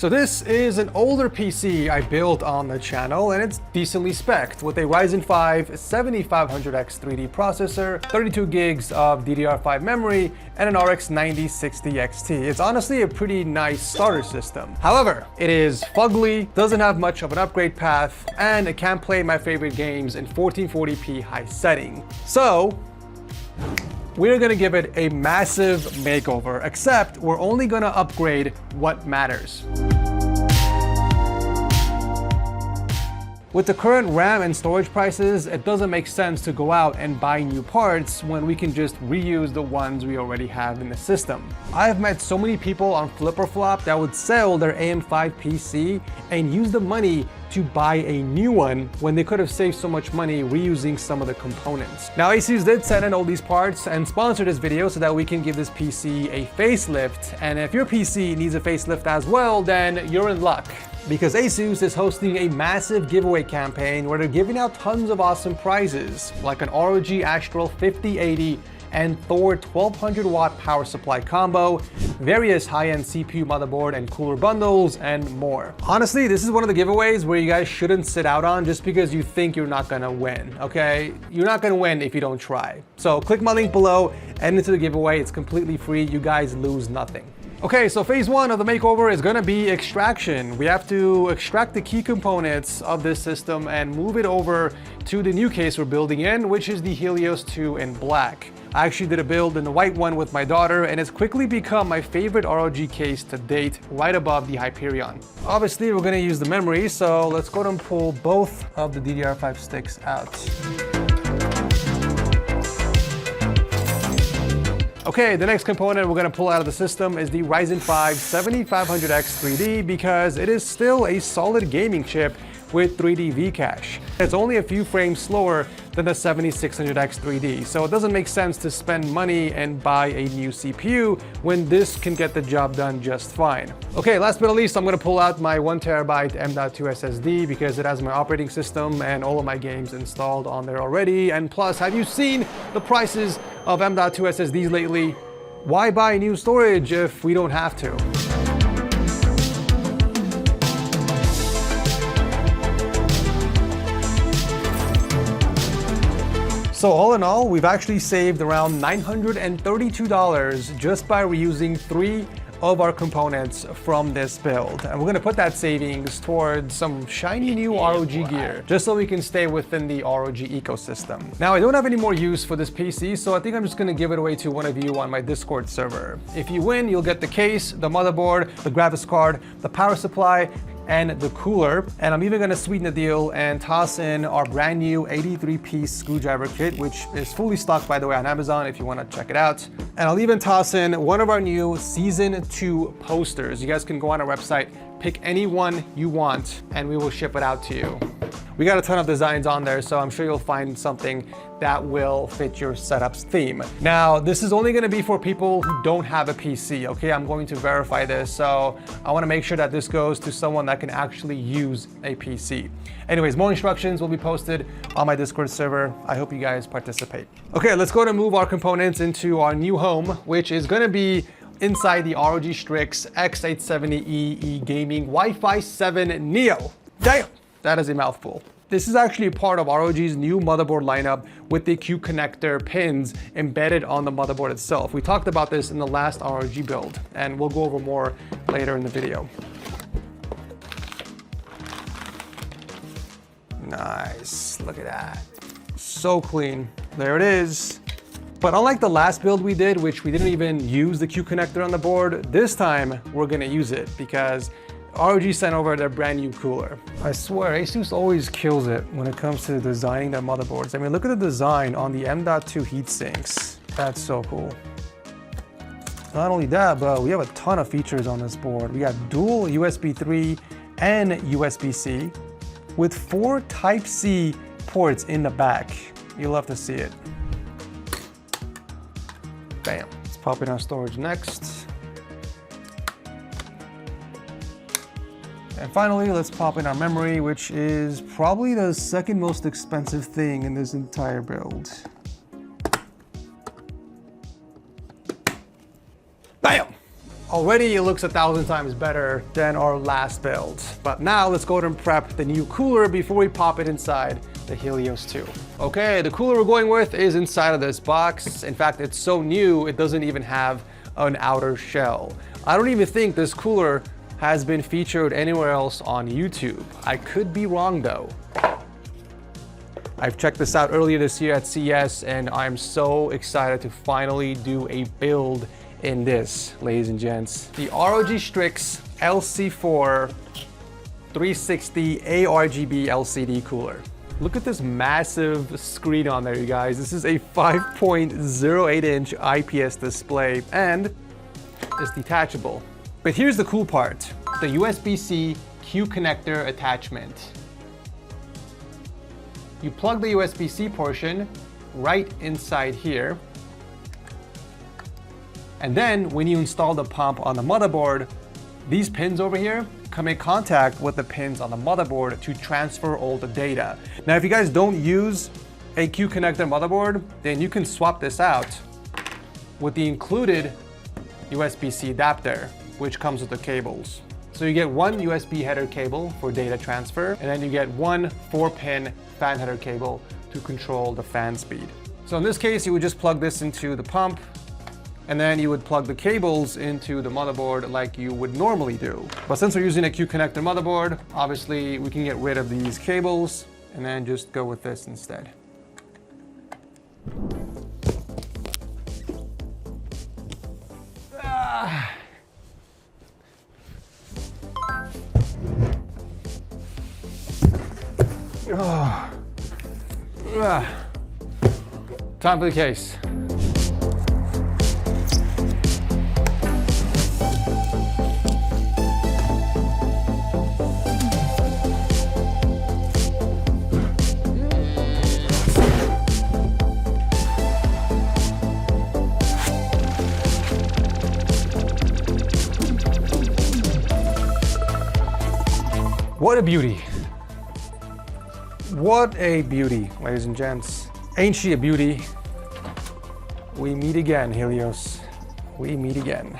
So this is an older PC I built on the channel, and it's decently spec'd with a Ryzen 5 7500X 3D processor, 32 gigs of DDR5 memory, and an RX 9060 XT. It's honestly a pretty nice starter system. However, it is fugly, doesn't have much of an upgrade path, and it can't play my favorite games in 1440p high setting. So we're gonna give it a massive makeover, except we're only gonna upgrade what matters. With the current RAM and storage prices, it doesn't make sense to go out and buy new parts when we can just reuse the ones we already have in the system. I've met so many people on Flip or Flop that would sell their AM5 PC and use the money to buy a new one when they could have saved so much money reusing some of the components. Now, ASUS did send in all these parts and sponsor this video so that we can give this PC a facelift. And if your PC needs a facelift as well, then you're in luck, because ASUS is hosting a massive giveaway campaign where they're giving out tons of awesome prizes, like an ROG Astral 5080 and Thor 1200 watt power supply combo, various high-end CPU motherboard and cooler bundles, and more. Honestly, this is one of the giveaways where you guys shouldn't sit out on just because you think you're not gonna win, okay? You're not gonna win if you don't try. So click my link below and into the giveaway. It's completely free. You guys lose nothing. Okay, so phase one of the makeover is gonna be extraction. We have to extract the key components of this system and move it over to the new case we're building in, which is the Helios 2 in black. I actually did a build in the white one with my daughter, and it's quickly become my favorite ROG case to date, right above the Hyperion. Obviously, we're gonna use the memory, so let's go ahead and pull both of the DDR5 sticks out. Okay, the next component we're gonna pull out of the system is the Ryzen 5 7500X 3D, because it is still a solid gaming chip with 3D V-Cache. It's only a few frames slower than the 7600X 3D, so it doesn't make sense to spend money and buy a new CPU when this can get the job done just fine. Okay, last but not least, I'm gonna pull out my 1TB M.2 SSD because it has my operating system and all of my games installed on there already. And plus, have you seen the prices of M.2 SSDs lately? Why buy new storage if we don't have to? So all in all, we've actually saved around $932 just by reusing 3 of our components from this build. And we're gonna put that savings towards some shiny new ROG gear, just so we can stay within the ROG ecosystem. Now, I don't have any more use for this PC, so I think I'm just gonna give it away to one of you on my Discord server. If you win, you'll get the case, the motherboard, the graphics card, the power supply, and the cooler. And I'm even gonna sweeten the deal and toss in our brand new 83-piece screwdriver kit, which is fully stocked, by the way, on Amazon if you wanna check it out. And I'll even toss in one of our new Season 2 posters. You guys can go on our website, pick any one you want, and we will ship it out to you. We got a ton of designs on there, so I'm sure you'll find something that will fit your setup's theme. Now, this is only gonna be for people who don't have a PC, okay? I'm going to verify this, so I wanna make sure that this goes to someone that can actually use a PC. Anyways, more instructions will be posted on my Discord server. I hope you guys participate. Okay, let's go ahead and move our components into our new home, which is gonna be inside the ROG Strix X870E Gaming Wi-Fi 7 Neo. Damn! That is a mouthful. This is actually part of ROG's new motherboard lineup with the Q connector pins embedded on the motherboard itself. We talked about this in the last ROG build, and we'll go over more later in the video. Nice, look at that. So clean, there it is. But unlike the last build we did, which we didn't even use the Q connector on the board, this time we're gonna use it because ROG sent over their brand new cooler. I swear, ASUS always kills it when it comes to designing their motherboards. I mean, look at the design on the M.2 heatsinks. That's so cool. Not only that, but we have a ton of features on this board. We got dual USB 3 and USB-C with 4 Type-C ports in the back. You'll love to see it. Bam. Let's pop in our storage next. And finally, let's pop in our memory, which is probably the second most expensive thing in this entire build. Bam! Already it looks 1,000 times better than our last build. But now let's go ahead and prep the new cooler before we pop it inside the Helios 2. Okay, the cooler we're going with is inside of this box. In fact, it's so new, it doesn't even have an outer shell. I don't even think this cooler has been featured anywhere else on YouTube. I could be wrong though. I've checked this out earlier this year at CES and I'm so excited to finally do a build in this, ladies and gents. The ROG Strix LC4 360 ARGB LCD cooler. Look at this massive screen on there, you guys. This is a 5.08 inch IPS display and it's detachable. But here's the cool part, the USB-C Q connector attachment. You plug the USB-C portion right inside here. And then when you install the pump on the motherboard, these pins over here come in contact with the pins on the motherboard to transfer all the data. Now, if you guys don't use a Q connector motherboard, then you can swap this out with the included USB-C adapter, which comes with the cables. So you get one USB header cable for data transfer, and then you get one 4-pin fan header cable to control the fan speed. So in this case, you would just plug this into the pump, and then you would plug the cables into the motherboard like you would normally do. But since we're using a Q connector motherboard, obviously we can get rid of these cables and then just go with this instead. Time for the case. What a beauty. What a beauty, ladies and gents. Ain't she a beauty? We meet again, Helios. We meet again.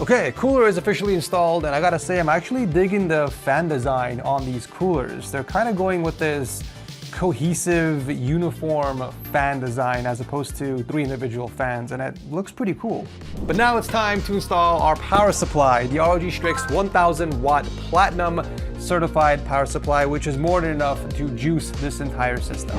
Okay, cooler is officially installed, and I gotta say, I'm actually digging the fan design on these coolers. They're kind of going with this cohesive, uniform fan design as opposed to 3 individual fans, and it looks pretty cool. But now it's time to install our power supply, the ROG Strix 1000 watt platinum certified power supply, which is more than enough to juice this entire system.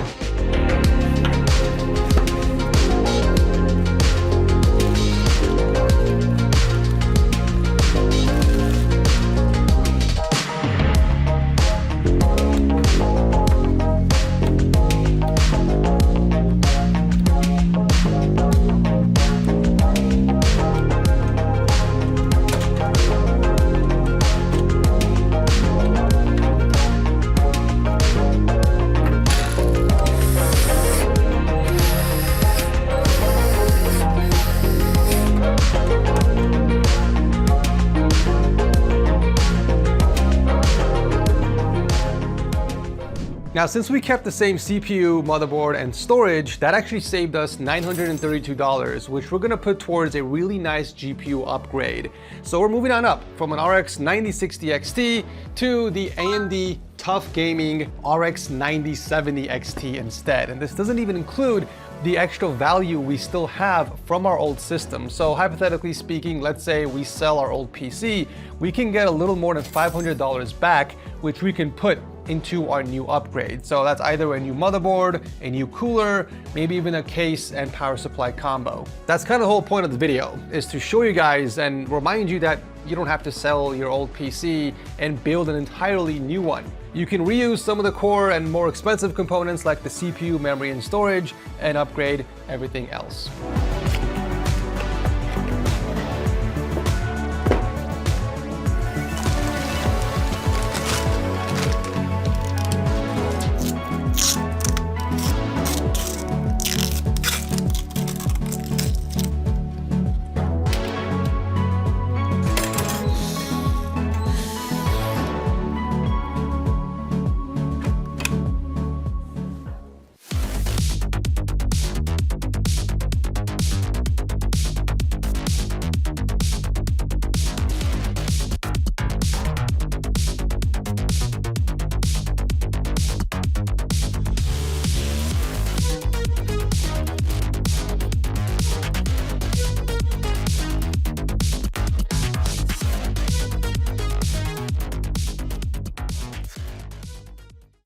Now, since we kept the same CPU, motherboard, and storage, that actually saved us $932, which we're gonna put towards a really nice GPU upgrade. So we're moving on up from an RX 9060 XT to the AMD Tough Gaming RX 9070 XT instead. And this doesn't even include the extra value we still have from our old system. So hypothetically speaking, let's say we sell our old PC, we can get a little more than $500 back, which we can put into our new upgrade. So that's either a new motherboard, a new cooler, maybe even a case and power supply combo. That's kind of the whole point of the video, is to show you guys and remind you that you don't have to sell your old PC and build an entirely new one. You can reuse some of the core and more expensive components like the CPU, memory, and storage, and upgrade everything else.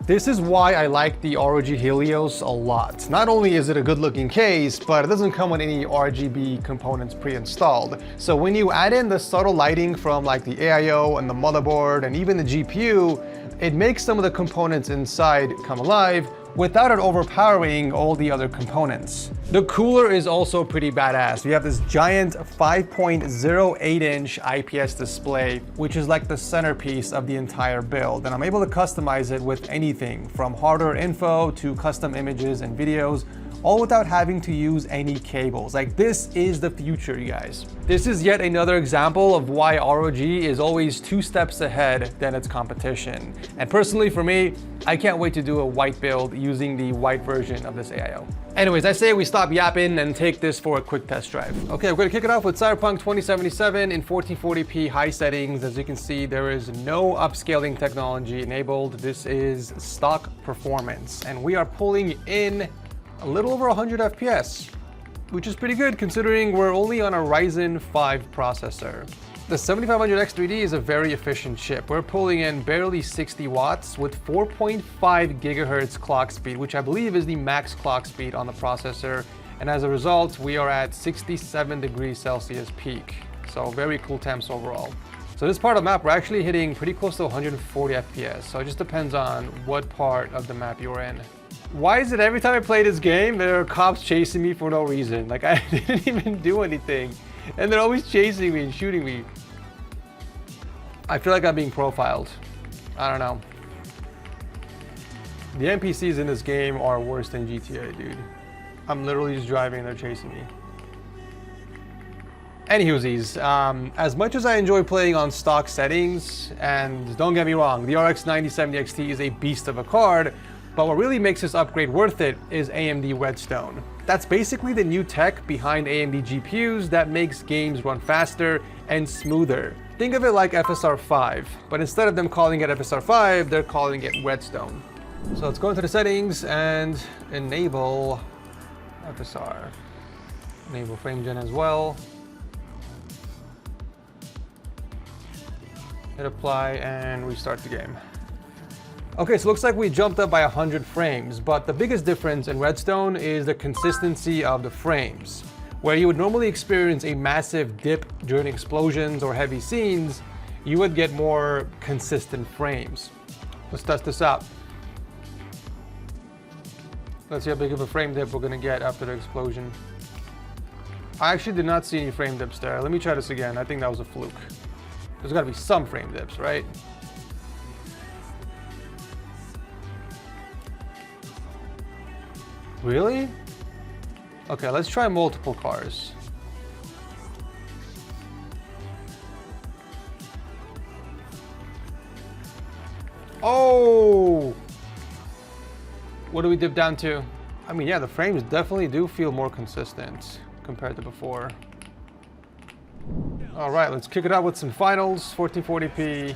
This is why I like the ROG Helios a lot. Not only is it a good looking case, but it doesn't come with any RGB components pre-installed. So when you add in the subtle lighting from like the AIO and the motherboard and even the GPU, it makes some of the components inside come alive without it overpowering all the other components. The cooler is also pretty badass. We have this giant 5.08-inch IPS display, which is like the centerpiece of the entire build. And I'm able to customize it with anything from hardware info to custom images and videos, all without having to use any cables. Like, this is the future, you guys. This is yet another example of why ROG is always 2 steps ahead than its competition. And personally for me, I can't wait to do a white build using the white version of this AIO. Anyways, I say we stop yapping and take this for a quick test drive. Okay, we're gonna kick it off with Cyberpunk 2077 in 1440p high settings. As you can see, there is no upscaling technology enabled. This is stock performance. And we are pulling in a little over 100 FPS, which is pretty good considering we're only on a Ryzen 5 processor. The 7500X3D is a very efficient chip. We're pulling in barely 60 watts with 4.5 gigahertz clock speed, which I believe is the max clock speed on the processor. And as a result, we are at 67 degrees Celsius peak. So very cool temps overall. So this part of the map, we're actually hitting pretty close to 140 FPS. So it just depends on what part of the map you're in. Why is it every time I play this game, there are cops chasing me for no reason? Like, I didn't even do anything. And they're always chasing me and shooting me. I feel like I'm being profiled. I don't know. The NPCs in this game are worse than GTA, dude. I'm literally just driving and they're chasing me. Anywhoosies, as much as I enjoy playing on stock settings, and don't get me wrong, the RX 9070 XT is a beast of a card, but what really makes this upgrade worth it is AMD Redstone. That's basically the new tech behind AMD GPUs that makes games run faster and smoother. Think of it like FSR 5, but instead of them calling it FSR 5, they're calling it Redstone. So let's go into the settings and enable FSR. Enable frame gen as well. Hit apply and restart the game. Okay, so it looks like we jumped up by 100 frames, but the biggest difference in Redstone is the consistency of the frames. Where you would normally experience a massive dip during explosions or heavy scenes, you would get more consistent frames. Let's test this out. Let's see how big of a frame dip we're gonna get after the explosion. I actually did not see any frame dips there. Let me try this again. I think that was a fluke. There's gotta be some frame dips, right? Really? Okay, let's try multiple cars. Oh! What do we dip down to? I mean, yeah, the frames definitely do feel more consistent compared to before. All right, let's kick it out with some finals, 1440p,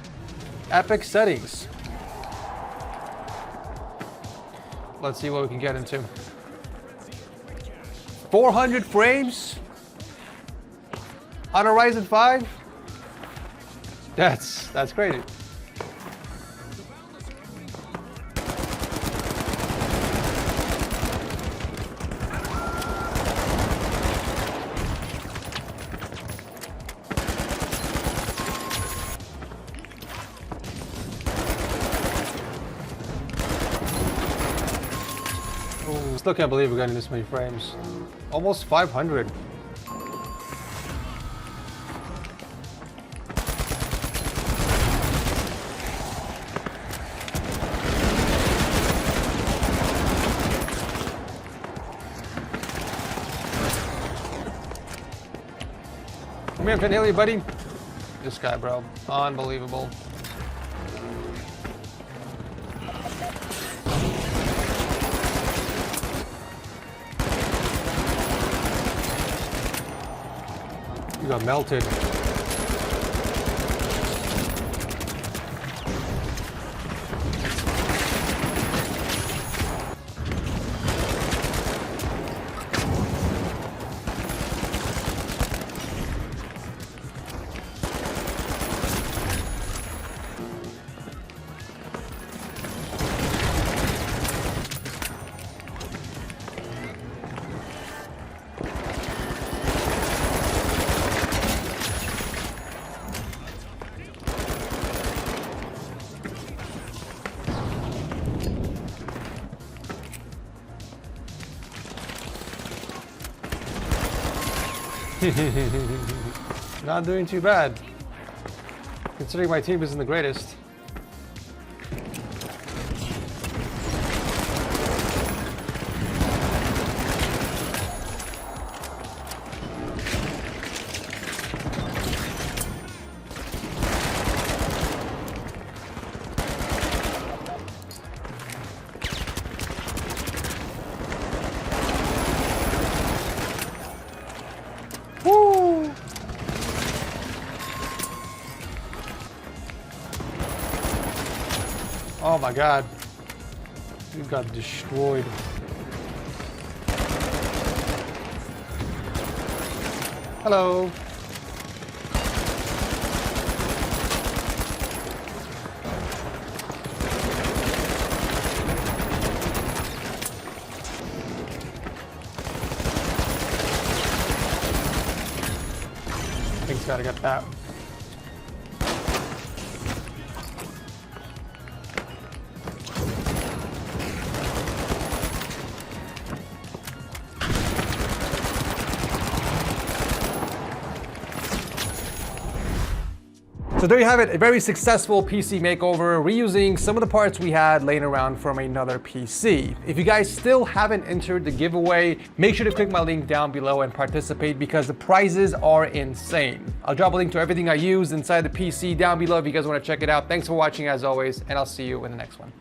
epic settings. Let's see what we can get into. 400 frames on a Ryzen 5? That's crazy. Still can't believe we're getting this many frames. Almost 500. Come here, Haley, buddy. This guy, bro. Unbelievable. You got melted. Not doing too bad, considering my team isn't the greatest. Woo! Oh my god. You got destroyed. Hello. Thing's gotta get that. So there you have it, a very successful PC makeover, reusing some of the parts we had laying around from another PC. If you guys still haven't entered the giveaway, make sure to click my link down below and participate because the prizes are insane. I'll drop a link to everything I use inside the PC down below if you guys want to check it out. Thanks for watching as always, and I'll see you in the next one.